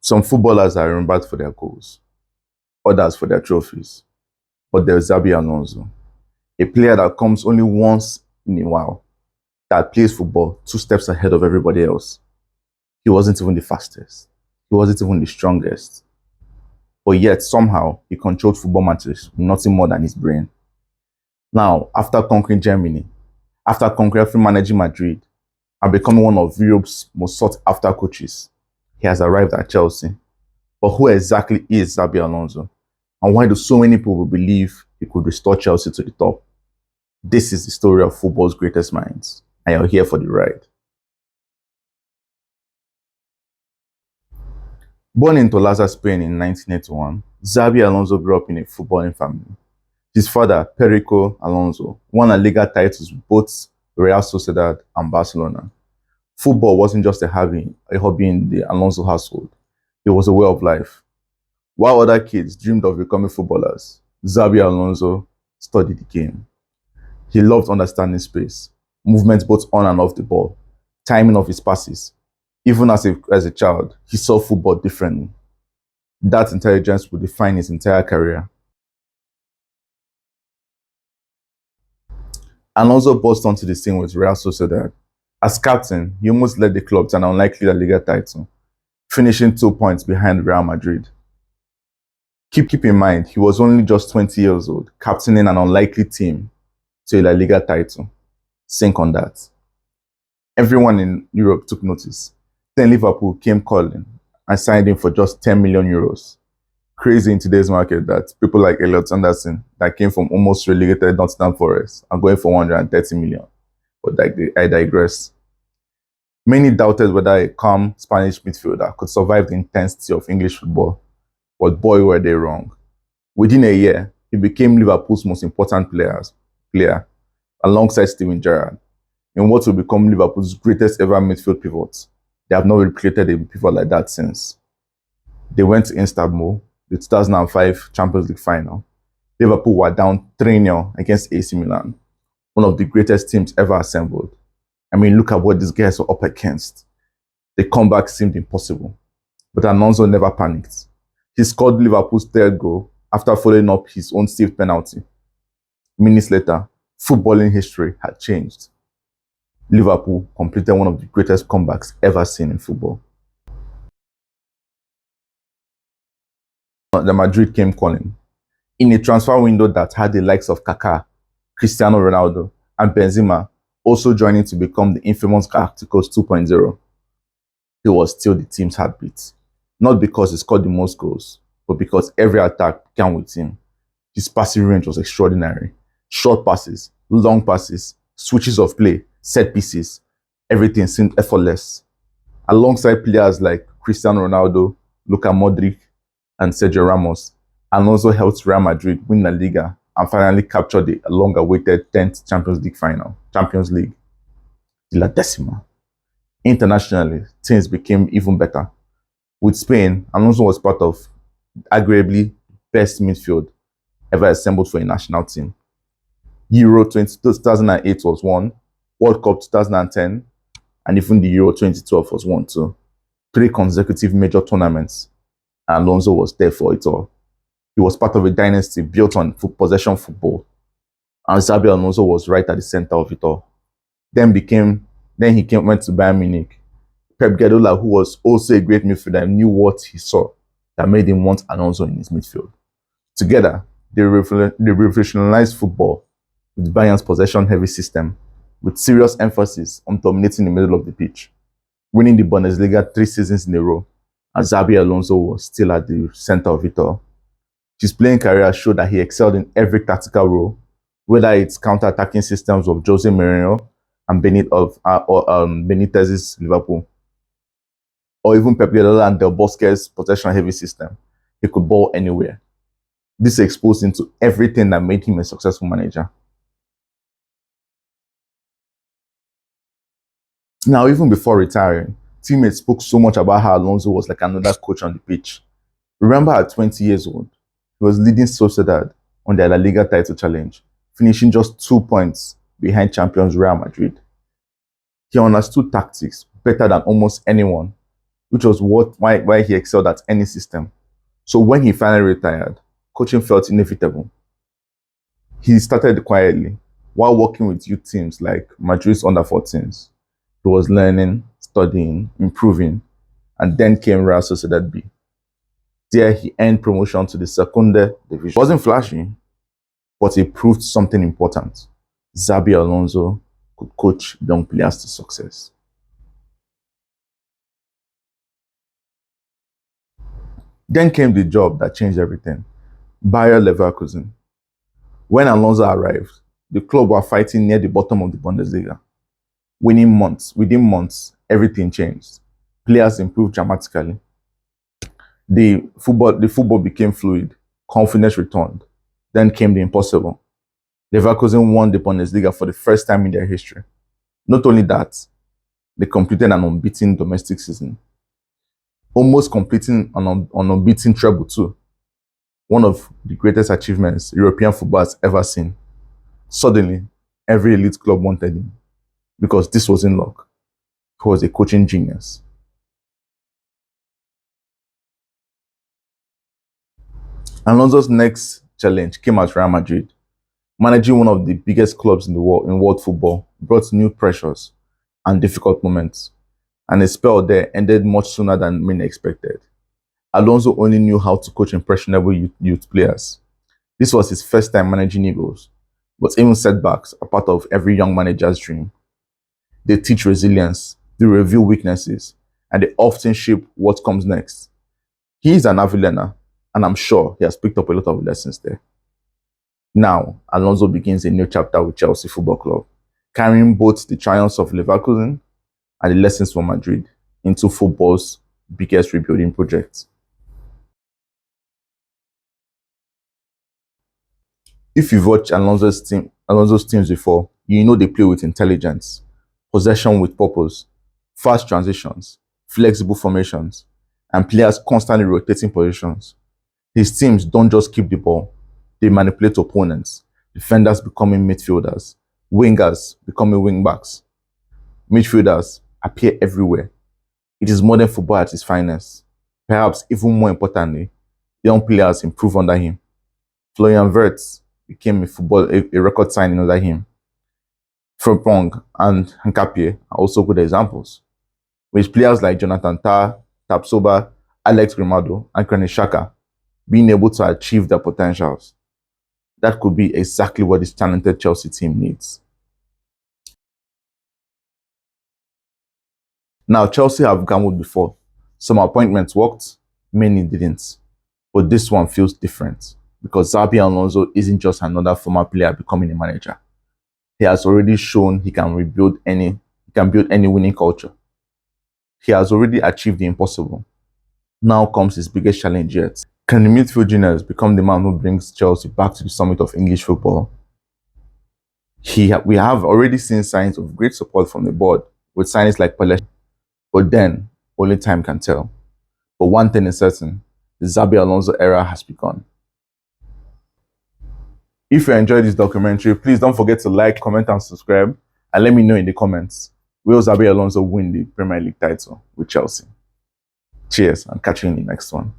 Some footballers are remembered for their goals, others for their trophies. But there's Xabi Alonso, a player that comes only once in a while, that plays football 2 steps ahead of everybody else. He wasn't even the fastest. He wasn't even the strongest. But yet, somehow, he controlled football matches with nothing more than his brain. Now, after conquering Germany, after conquering managing Madrid, and becoming one of Europe's most sought-after coaches, he has arrived at Chelsea. But who exactly is Xabi Alonso? And why do so many people believe he could restore Chelsea to the top? This is the story of football's greatest minds, and you're here for the ride. Born in Tolosa, Spain in 1981, Xabi Alonso grew up in a footballing family. His father, Perico Alonso, won La Liga titles with both Real Sociedad and Barcelona. Football wasn't just a hobby in the Alonso household. It was a way of life. While other kids dreamed of becoming footballers, Xabi Alonso studied the game. He loved understanding space, movement both on and off the ball, timing of his passes. Even as a child, he saw football differently. That intelligence would define his entire career. Alonso burst onto the scene with Real Sociedad. As captain, he almost led the club to an unlikely La Liga title, finishing 2 points behind Real Madrid. Keep in mind, he was only just 20 years old, captaining an unlikely team to a La Liga title. Think on that. Everyone in Europe took notice. Then Liverpool came calling and signed him for just 10 million euros. Crazy in today's market that people like Elliot Anderson, that came from almost relegated Nottingham Forest, are going for 130 million. But I digress. Many doubted whether a calm Spanish midfielder could survive the intensity of English football, but boy were they wrong. Within a year, he became Liverpool's most important player, alongside Steven Gerrard, in what will become Liverpool's greatest ever midfield pivot. They have not replicated a pivot like that since. They went to Istanbul, the 2005 Champions League final. Liverpool were down 3-0 against AC Milan, one of the greatest teams ever assembled. I mean, look at what these guys were up against. The comeback seemed impossible, but Alonso never panicked. He scored Liverpool's third goal after following up his own saved penalty. Minutes later, footballing history had changed. Liverpool completed one of the greatest comebacks ever seen in football. The Madrid came calling. In a transfer window that had the likes of Kaká, Cristiano Ronaldo, and Benzema also joining to become the infamous Galacticos 2.0, he was still the team's heartbeat. Not because he scored the most goals, but because every attack began with him. His passing range was extraordinary. Short passes, long passes, switches of play, set pieces, everything seemed effortless. Alongside players like Cristiano Ronaldo, Luka Modric, and Sergio Ramos, Alonso helped Real Madrid win La Liga and finally capture the long-awaited 10th Champions League, the La Decima. Internationally, things became even better. With Spain, Alonso was part of arguably best midfield ever assembled for a national team. Euro 2008 was won, World Cup 2010, and even the Euro 2012 was won too. 3 consecutive major tournaments, and Alonso was there for it all. He was part of a dynasty built on possession football, and Xabi Alonso was right at the center of it all. Then he went to Bayern Munich. Pep Guardiola, who was also a great midfielder, knew what he saw that made him want Alonso in his midfield. Together, they revolutionized football with Bayern's possession-heavy system, with serious emphasis on dominating the middle of the pitch, winning the Bundesliga 3 seasons in a row, and Xabi Alonso was still at the center of it all. His playing career showed that he excelled in every tactical role, whether it's counter-attacking systems of Jose Mourinho and Benitez's Liverpool, or even Pep Guardiola and Del Bosque's possession-heavy system. He could ball anywhere. This exposed him to everything that made him a successful manager. Now, even before retiring, teammates spoke so much about how Alonso was like another coach on the pitch. Remember, at 20 years old, he was leading Sociedad on their La Liga title challenge, finishing just 2 points behind champions Real Madrid. He understood tactics better than almost anyone. which was why he excelled at any system. So when he finally retired, coaching felt inevitable. He started quietly while working with youth teams like Madrid's under 14s. He was learning, studying, improving, and then came Real Sociedad B. There he earned promotion to the Secunda division. It wasn't flashy, but it proved something important. Xabi Alonso could coach young players to success. Then came the job that changed everything. Bayer Leverkusen. When Alonso arrived, the club were fighting near the bottom of the Bundesliga. Within months, everything changed. Players improved dramatically. The football became fluid. Confidence returned. Then came the impossible. Leverkusen won the Bundesliga for the first time in their history. Not only that, they completed an unbeaten domestic season, almost completing an unbeaten treble too. One of the greatest achievements European football has ever seen. Suddenly, every elite club wanted him because this wasn't luck. He was a coaching genius. Alonso's next challenge came at Real Madrid. Managing one of the biggest clubs in the world football brought new pressures and difficult moments, and his spell there ended much sooner than many expected. Alonso only knew how to coach impressionable youth players. This was his first time managing Eagles, but even setbacks are part of every young manager's dream. They teach resilience, they reveal weaknesses, and they often shape what comes next. He is an avid learner, and I'm sure he has picked up a lot of lessons there. Now, Alonso begins a new chapter with Chelsea Football Club, carrying both the triumphs of Leverkusen and the lessons from Madrid into football's biggest rebuilding project. If you've watched Alonso's teams before, you know they play with intelligence, possession with purpose, fast transitions, flexible formations, and players constantly rotating positions. His teams don't just keep the ball, they manipulate opponents, defenders becoming midfielders, wingers becoming wingbacks. Midfielders appear everywhere. It is modern football at its finest. Perhaps even more importantly, young players improve under him. Florian Wirtz became a record signing under him. Frimpong and Nkapie are also good examples. With players like Jonathan Tah, Tapsoba, Alex Grimado, and Granit Xhaka being able to achieve their potentials. That could be exactly what this talented Chelsea team needs. Now, Chelsea have gambled before. Some appointments worked, many didn't. But this one feels different because Xabi Alonso isn't just another former player becoming a manager. He has already shown he can build any winning culture. He has already achieved the impossible. Now comes his biggest challenge yet. Can the midfield genius become the man who brings Chelsea back to the summit of English football? We have already seen signs of great support from the board with signings like Palace, but then only time can tell. But one thing is certain, the Xabi Alonso era has begun. If you enjoyed this documentary, please don't forget to like, comment, and subscribe, and let me know in the comments, will Xabi Alonso win the Premier League title with Chelsea? Cheers, and catch you in the next one.